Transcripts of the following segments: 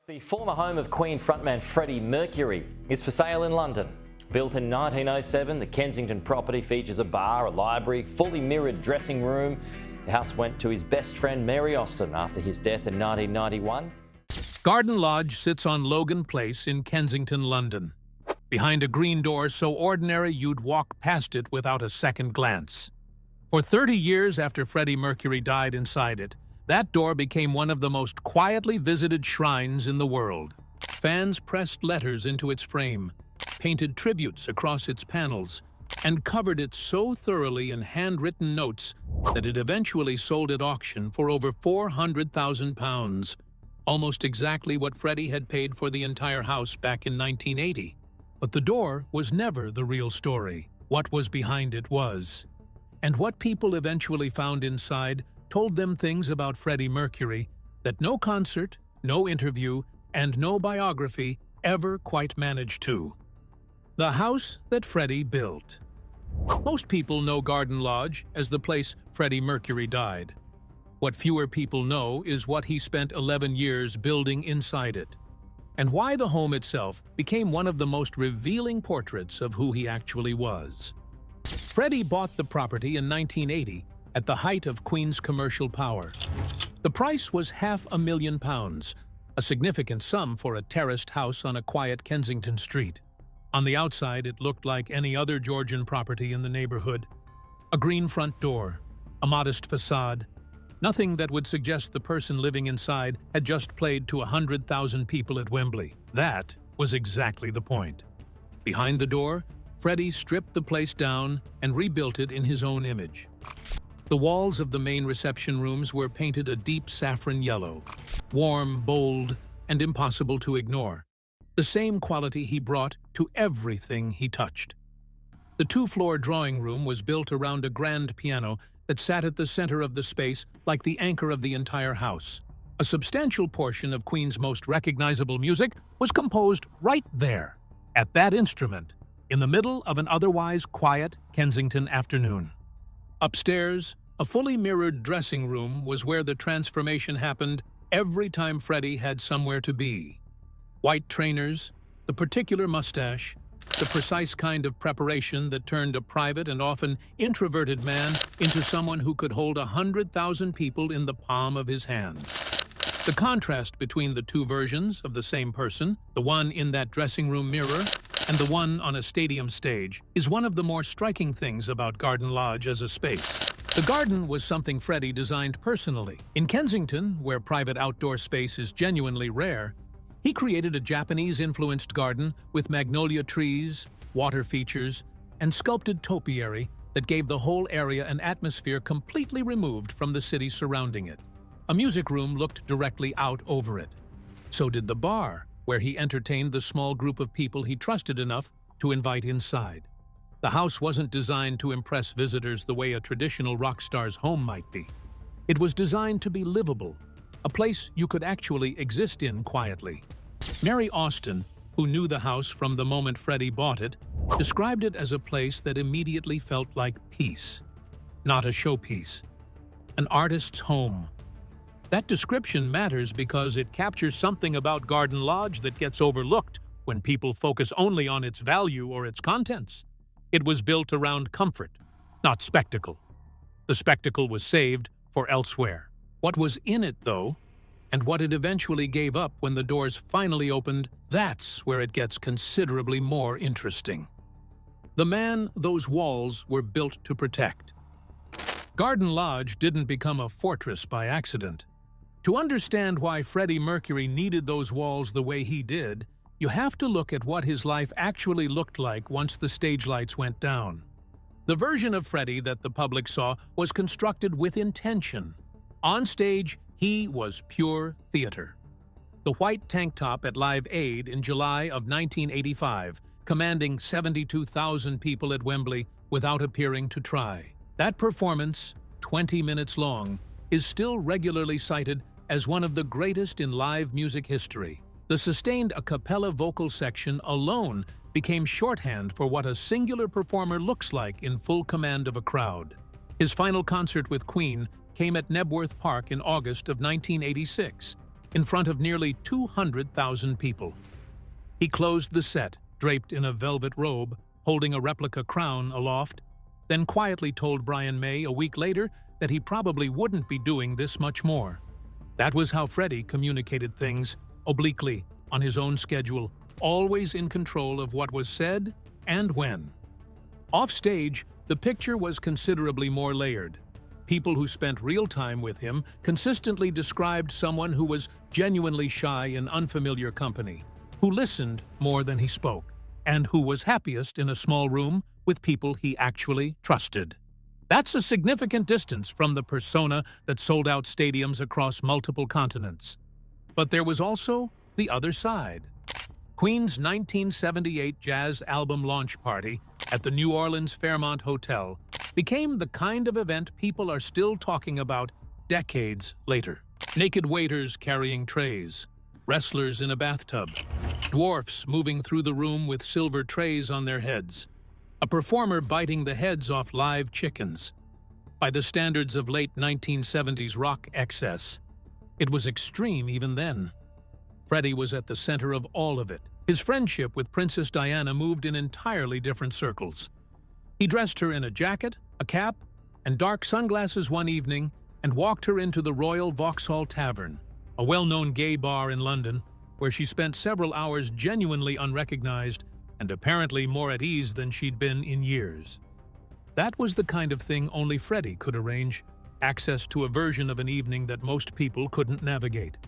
The former home of Queen frontman Freddie Mercury is for sale in London. Built in 1907, the Kensington property features a bar, a library, fully mirrored dressing room. The house went to his best friend Mary Austin after his death in 1991. Garden Lodge sits on Logan Place in Kensington, London. Behind a green door so ordinary you'd walk past it without a second glance. For 30 years after Freddie Mercury died inside it, that door became one of the most quietly visited shrines in the world. Fans pressed letters into its frame, painted tributes across its panels, and covered it so thoroughly in handwritten notes that it eventually sold at auction for over £400,000, almost exactly what Freddie had paid for the entire house back in 1980. But the door was never the real story. What was behind it was. And what people eventually found inside told them things about Freddie Mercury that no concert, no interview, and no biography ever quite managed to. The house that Freddie built. Most people know Garden Lodge as the place Freddie Mercury died. What fewer people know is what he spent 11 years building inside it, and why the home itself became one of the most revealing portraits of who he actually was. Freddie bought the property in 1980 at the height of Queen's commercial power. The price was £500,000, a significant sum for a terraced house on a quiet Kensington street. On the outside, it looked like any other Georgian property in the neighborhood. A green front door, a modest facade, nothing that would suggest the person living inside had just played to 100,000 people at Wembley. That was exactly the point. Behind the door, Freddie stripped the place down and rebuilt it in his own image. The walls of the main reception rooms were painted a deep saffron yellow, warm, bold, and impossible to ignore. The same quality he brought to everything he touched. The two-floor drawing room was built around a grand piano that sat at the center of the space like the anchor of the entire house. A substantial portion of Queen's most recognizable music was composed right there, at that instrument, in the middle of an otherwise quiet Kensington afternoon. Upstairs, a fully mirrored dressing room was where the transformation happened every time Freddie had somewhere to be. White trainers, the particular mustache, the precise kind of preparation that turned a private and often introverted man into someone who could hold 100,000 people in the palm of his hand. The contrast between the two versions of the same person, the one in that dressing room mirror and the one on a stadium stage, is one of the more striking things about Garden Lodge as a space. The garden was something Freddie designed personally. In Kensington, where private outdoor space is genuinely rare, he created a Japanese-influenced garden with magnolia trees, water features, and sculpted topiary that gave the whole area an atmosphere completely removed from the city surrounding it. A music room looked directly out over it. So did the bar, where he entertained the small group of people he trusted enough to invite inside. The house wasn't designed to impress visitors the way a traditional rock star's home might be. It was designed to be livable, a place you could actually exist in quietly. Mary Austin, who knew the house from the moment Freddie bought it, described it as a place that immediately felt like peace. Not a showpiece. An artist's home. That description matters because it captures something about Garden Lodge that gets overlooked when people focus only on its value or its contents. It was built around comfort, not spectacle. The spectacle was saved for elsewhere. What was in it, though, and what it eventually gave up when the doors finally opened, that's where it gets considerably more interesting. The man those walls were built to protect. Garden Lodge didn't become a fortress by accident. To understand why Freddie Mercury needed those walls the way he did, you have to look at what his life actually looked like once the stage lights went down. The version of Freddie that the public saw was constructed with intention. On stage, he was pure theater. The white tank top at Live Aid in July of 1985, commanding 72,000 people at Wembley without appearing to try. That performance, 20 minutes long, is still regularly cited as one of the greatest in live music history. The sustained a cappella vocal section alone became shorthand for what a singular performer looks like in full command of a crowd. His final concert with Queen came at Nebworth Park in August of 1986. in front of nearly 200,000 people. He closed the set, draped in a velvet robe, holding a replica crown aloft, then quietly told Brian May a week later that he probably wouldn't be doing this much more. That was how Freddie communicated things, obliquely, on his own schedule, always in control of what was said and when. Off-stage, the picture was considerably more layered. People who spent real time with him consistently described someone who was genuinely shy in unfamiliar company, who listened more than he spoke, and who was happiest in a small room with people he actually trusted. That's a significant distance from the persona that sold out stadiums across multiple continents. But there was also the other side. Queen's 1978 jazz album launch party at the New Orleans Fairmont Hotel became the kind of event people are still talking about decades later. Naked waiters carrying trays, wrestlers in a bathtub, dwarfs moving through the room with silver trays on their heads, a performer biting the heads off live chickens. By the standards of late 1970s rock excess, it was extreme even then. Freddie was at the center of all of it. His friendship with Princess Diana moved in entirely different circles. He dressed her in a jacket, a cap, and dark sunglasses one evening and walked her into the Royal Vauxhall Tavern, a well-known gay bar in London, where she spent several hours genuinely unrecognized and apparently more at ease than she'd been in years. That was the kind of thing only Freddie could arrange, access to a version of an evening that most people couldn't navigate.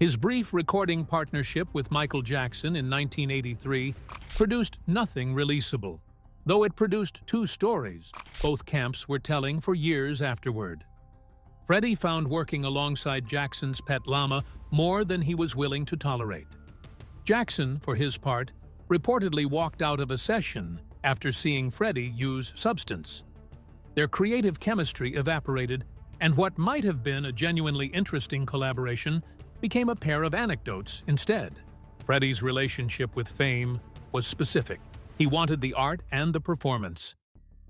His brief recording partnership with Michael Jackson in 1983 produced nothing releasable, though it produced two stories both camps were telling for years afterward. Freddie found working alongside Jackson's pet llama more than he was willing to tolerate. Jackson, for his part, reportedly walked out of a session after seeing Freddie use substance. Their creative chemistry evaporated, and what might have been a genuinely interesting collaboration became a pair of anecdotes instead. Freddie's relationship with fame was specific. He wanted the art and the performance.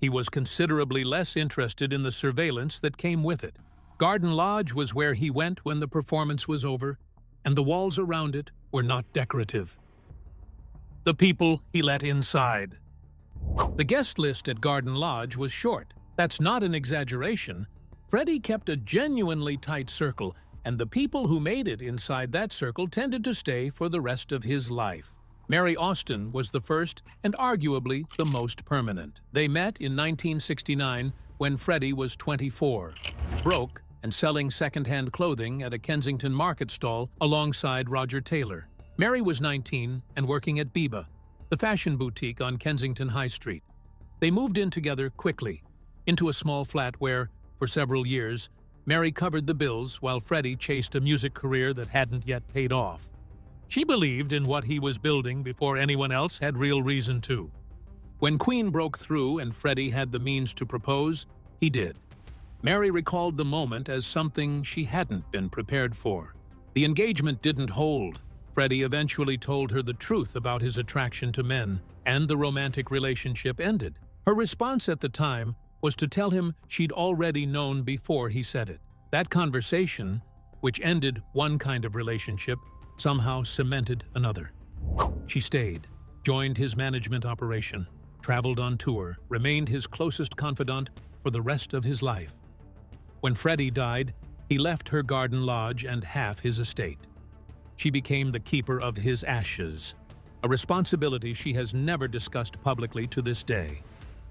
He was considerably less interested in the surveillance that came with it. Garden Lodge was where he went when the performance was over, and the walls around it were not decorative. The people he let inside. The guest list at Garden Lodge was short. That's not an exaggeration. Freddie kept a genuinely tight circle, and the people who made it inside that circle tended to stay for the rest of his life. Mary Austin was the first and arguably the most permanent. They met in 1969 when Freddie was 24, broke and selling second-hand clothing at a Kensington market stall alongside Roger Taylor. Mary was 19 and working at Biba, the fashion boutique on Kensington High Street. They moved in together quickly, into a small flat where, for several years, Mary covered the bills while Freddie chased a music career that hadn't yet paid off. She believed in what he was building before anyone else had real reason to. When Queen broke through and Freddie had the means to propose, he did. Mary recalled the moment as something she hadn't been prepared for. The engagement didn't hold. Freddie eventually told her the truth about his attraction to men, and the romantic relationship ended. Her response at the time was to tell him she'd already known before he said it. That conversation, which ended one kind of relationship, somehow cemented another. She stayed, joined his management operation, traveled on tour, remained his closest confidant for the rest of his life. When Freddie died, he left her Garden Lodge and half his estate. She became the keeper of his ashes, a responsibility she has never discussed publicly to this day.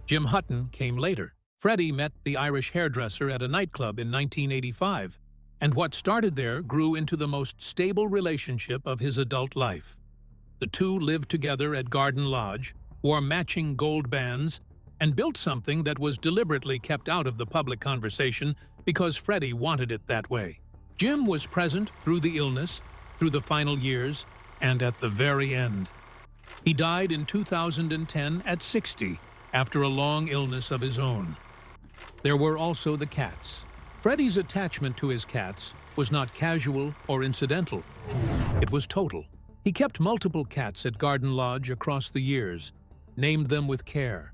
Jim Hutton came later. Freddie met the Irish hairdresser at a nightclub in 1985, and what started there grew into the most stable relationship of his adult life. The two lived together at Garden Lodge, wore matching gold bands, and built something that was deliberately kept out of the public conversation because Freddie wanted it that way. Jim was present through the illness, through the final years, and at the very end. He died in 2010 at 60, after a long illness of his own. There were also the cats. Freddie's attachment to his cats was not casual or incidental. It was total. He kept multiple cats at Garden Lodge across the years, named them with care,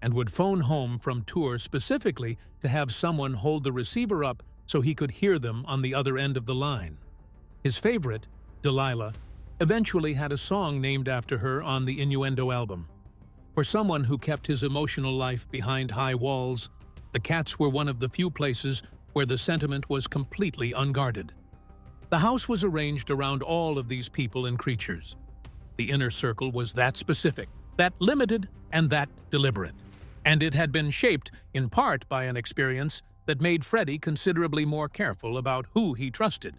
and would phone home from tour specifically to have someone hold the receiver up so he could hear them on the other end of the line. His favorite, Delilah, eventually had a song named after her on the Innuendo album. For someone who kept his emotional life behind high walls, the Cats were one of the few places where the sentiment was completely unguarded. The house was arranged around all of these people and creatures. The inner circle was that specific, that limited, and that deliberate. And it had been shaped, in part, by an experience that made Freddie considerably more careful about who he trusted.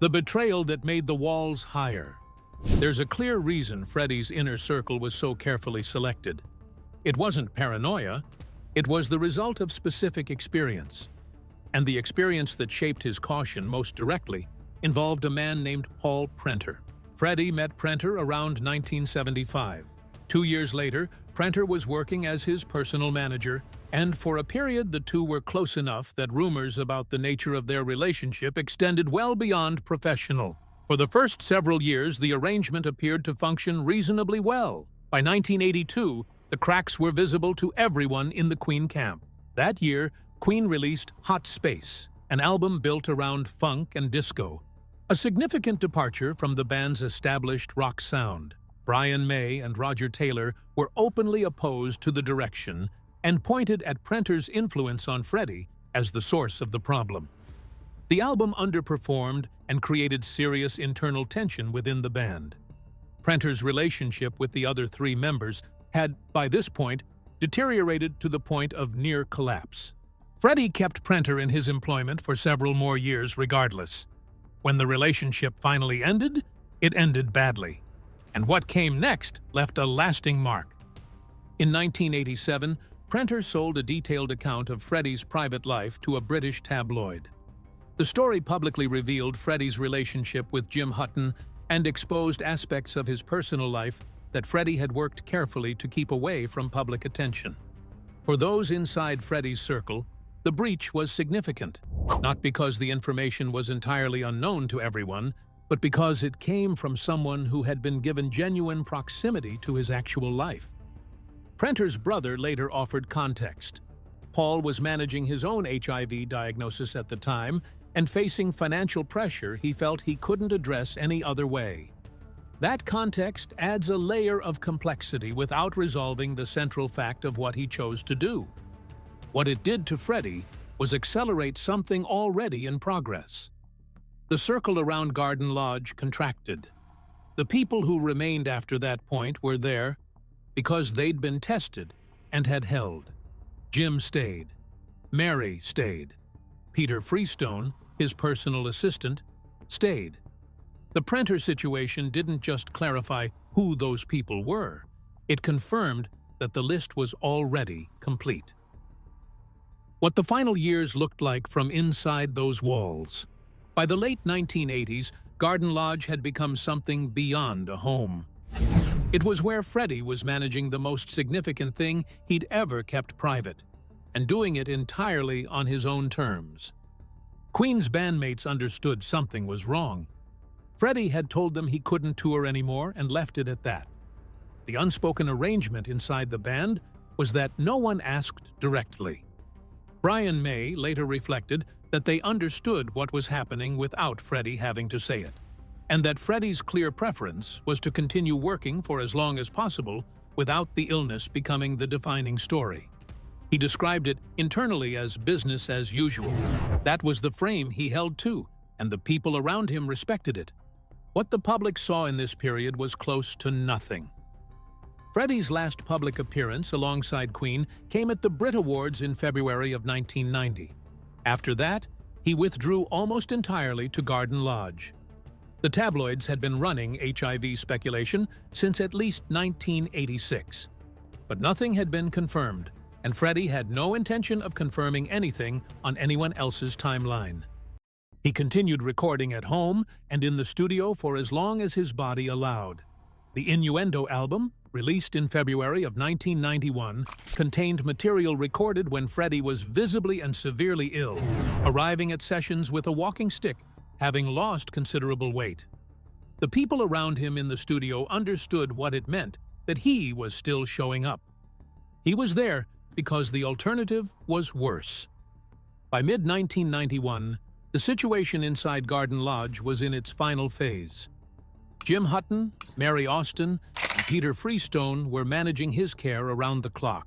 The betrayal that made the walls higher. There's a clear reason Freddie's inner circle was so carefully selected. It wasn't paranoia, it was the result of specific experience. And the experience that shaped his caution most directly involved a man named Paul Prenter. Freddie met Prenter around 1975. 2 years later, Prenter was working as his personal manager, and for a period the two were close enough that rumors about the nature of their relationship extended well beyond professional. For the first several years, the arrangement appeared to function reasonably well. By 1982, the cracks were visible to everyone in the Queen camp. That year, Queen released Hot Space, an album built around funk and disco, a significant departure from the band's established rock sound. Brian May and Roger Taylor were openly opposed to the direction and pointed at Prenter's influence on Freddie as the source of the problem. The album underperformed and created serious internal tension within the band. Prenter's relationship with the other three members had, by this point, deteriorated to the point of near collapse. Freddie kept Prenter in his employment for several more years regardless. When the relationship finally ended, it ended badly. And what came next left a lasting mark. In 1987, Prenter sold a detailed account of Freddie's private life to a British tabloid. The story publicly revealed Freddie's relationship with Jim Hutton and exposed aspects of his personal life that Freddie had worked carefully to keep away from public attention. For those inside Freddie's circle, the breach was significant, not because the information was entirely unknown to everyone, but because it came from someone who had been given genuine proximity to his actual life. Prenter's brother later offered context. Paul was managing his own HIV diagnosis at the time, and facing financial pressure he felt he couldn't address any other way. That context adds a layer of complexity without resolving the central fact of what he chose to do. What it did to Freddie was accelerate something already in progress. The circle around Garden Lodge contracted. The people who remained after that point were there because they'd been tested and had held. Jim stayed. Mary stayed. Peter Freestone, his personal assistant, stayed. The Prenter situation didn't just clarify who those people were. It confirmed that the list was already complete. What the final years looked like from inside those walls. By the late 1980s, Garden Lodge had become something beyond a home. It was where Freddie was managing the most significant thing he'd ever kept private, and doing it entirely on his own terms. Queen's bandmates understood something was wrong. Freddie had told them he couldn't tour anymore and left it at that. The unspoken arrangement inside the band was that no one asked directly. Brian May later reflected that they understood what was happening without Freddie having to say it, and that Freddie's clear preference was to continue working for as long as possible without the illness becoming the defining story. He described it internally as business as usual. That was the frame he held to, and the people around him respected it. What the public saw in this period was close to nothing. Freddie's last public appearance alongside Queen came at the Brit Awards in February of 1990. After that, he withdrew almost entirely to Garden Lodge. The tabloids had been running HIV speculation since at least 1986. But nothing had been confirmed, and Freddie had no intention of confirming anything on anyone else's timeline. He continued recording at home and in the studio for as long as his body allowed. The Innuendo album, released in February of 1991, contained material recorded when Freddie was visibly and severely ill, arriving at sessions with a walking stick, having lost considerable weight. The people around him in the studio understood what it meant that he was still showing up. He was there because the alternative was worse. By mid-1991, The situation inside Garden Lodge was in its final phase. Jim Hutton, Mary Austin, and Peter Freestone were managing his care around the clock.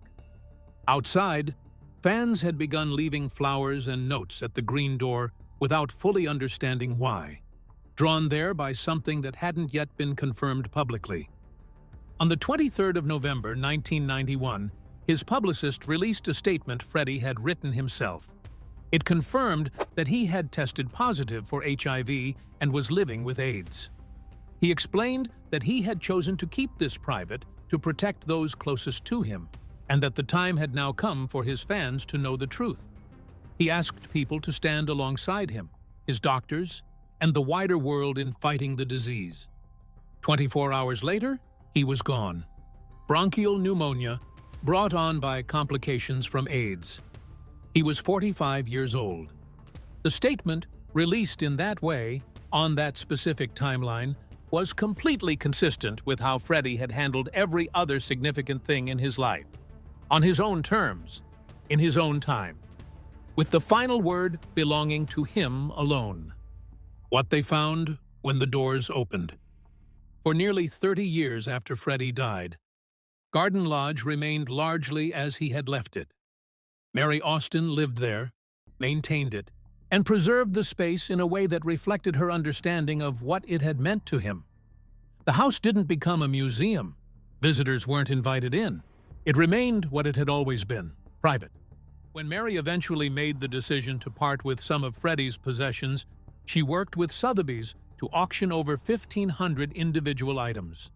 Outside, fans had begun leaving flowers and notes at the green door without fully understanding why, drawn there by something that hadn't yet been confirmed publicly. On the 23rd of November, 1991, his publicist released a statement Freddie had written himself. It confirmed that he had tested positive for HIV and was living with AIDS. He explained that he had chosen to keep this private to protect those closest to him, and that the time had now come for his fans to know the truth. He asked people to stand alongside him, his doctors, and the wider world in fighting the disease. 24 hours later, he was gone. Bronchial pneumonia, brought on by complications from AIDS. He was 45 years old. The statement, released in that way, on that specific timeline, was completely consistent with how Freddie had handled every other significant thing in his life. On his own terms, in his own time, with the final word belonging to him alone. What they found when the doors opened. For nearly 30 years after Freddie died, Garden Lodge remained largely as he had left it. Mary Austin lived there, maintained it, and preserved the space in a way that reflected her understanding of what it had meant to him. The house didn't become a museum. Visitors weren't invited in. It remained what it had always been, private. When Mary eventually made the decision to part with some of Freddie's possessions, she worked with Sotheby's to auction over 1,500 individual items.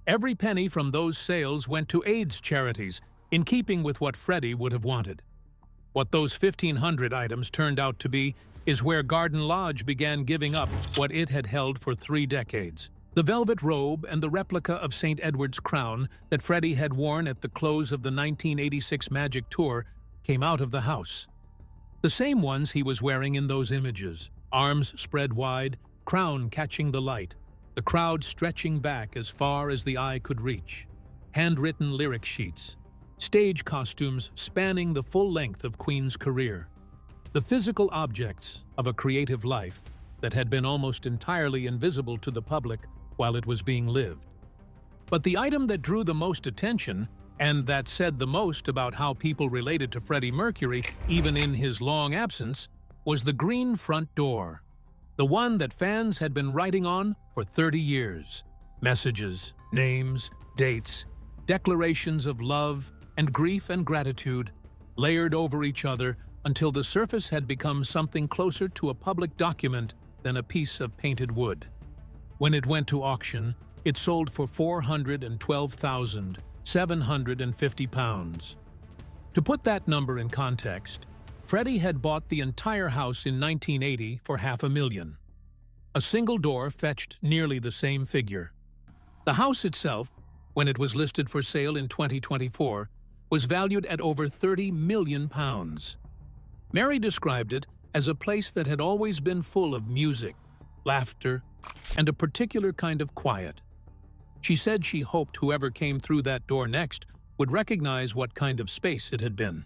Every penny from those sales went to AIDS charities, in keeping with what Freddie would have wanted. What those 1,500 items turned out to be is where Garden Lodge began giving up what it had held for 3 decades. The velvet robe and the replica of St. Edward's crown that Freddie had worn at the close of the 1986 Magic Tour came out of the house. The same ones he was wearing in those images, arms spread wide, crown catching the light, the crowd stretching back as far as the eye could reach, handwritten lyric sheets, stage costumes spanning the full length of Queen's career, the physical objects of a creative life that had been almost entirely invisible to the public while it was being lived. But the item that drew the most attention, and that said the most about how people related to Freddie Mercury, even in his long absence, was the green front door, the one that fans had been writing on for 30 years. Messages, names, dates, declarations of love and grief and gratitude, layered over each other until the surface had become something closer to a public document than a piece of painted wood. When it went to auction, it sold for £412,750. To put that number in context, Freddie had bought the entire house in 1980 for $500,000. A single door fetched nearly the same figure. The house itself, when it was listed for sale in 2024, was valued at over £30 million. Mary described it as a place that had always been full of music, laughter, and a particular kind of quiet. She said she hoped whoever came through that door next would recognize what kind of space it had been.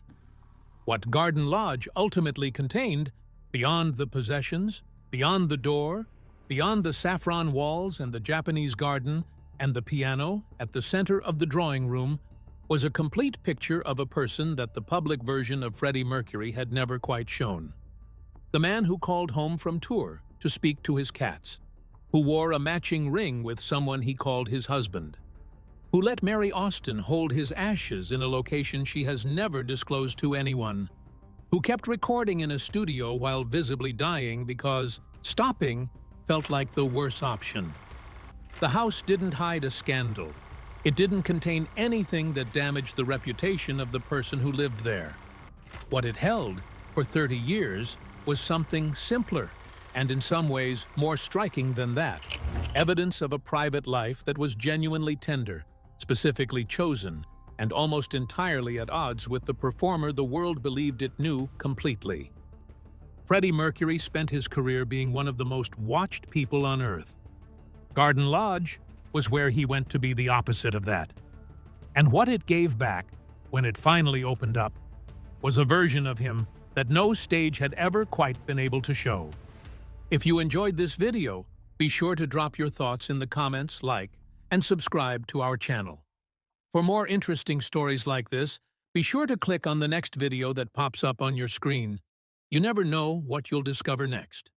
What Garden Lodge ultimately contained, beyond the possessions, beyond the door, beyond the saffron walls and the Japanese garden and the piano at the center of the drawing room, was a complete picture of a person that the public version of Freddie Mercury had never quite shown. The man who called home from tour to speak to his cats, who wore a matching ring with someone he called his husband, who let Mary Austin hold his ashes in a location she has never disclosed to anyone, who kept recording in a studio while visibly dying because stopping felt like the worst option. The house didn't hide a scandal. It didn't contain anything that damaged the reputation of the person who lived there. What it held for 30 years was something simpler, and in some ways more striking than that. Evidence of a private life that was genuinely tender, specifically chosen, and almost entirely at odds with the performer the world believed it knew completely. Freddie Mercury spent his career being one of the most watched people on Earth. Garden Lodge was where he went to be the opposite of that. And what it gave back, when it finally opened up, was a version of him that no stage had ever quite been able to show. If you enjoyed this video, be sure to drop your thoughts in the comments, like, and subscribe to our channel. For more interesting stories like this, be sure to click on the next video that pops up on your screen. You never know what you'll discover next.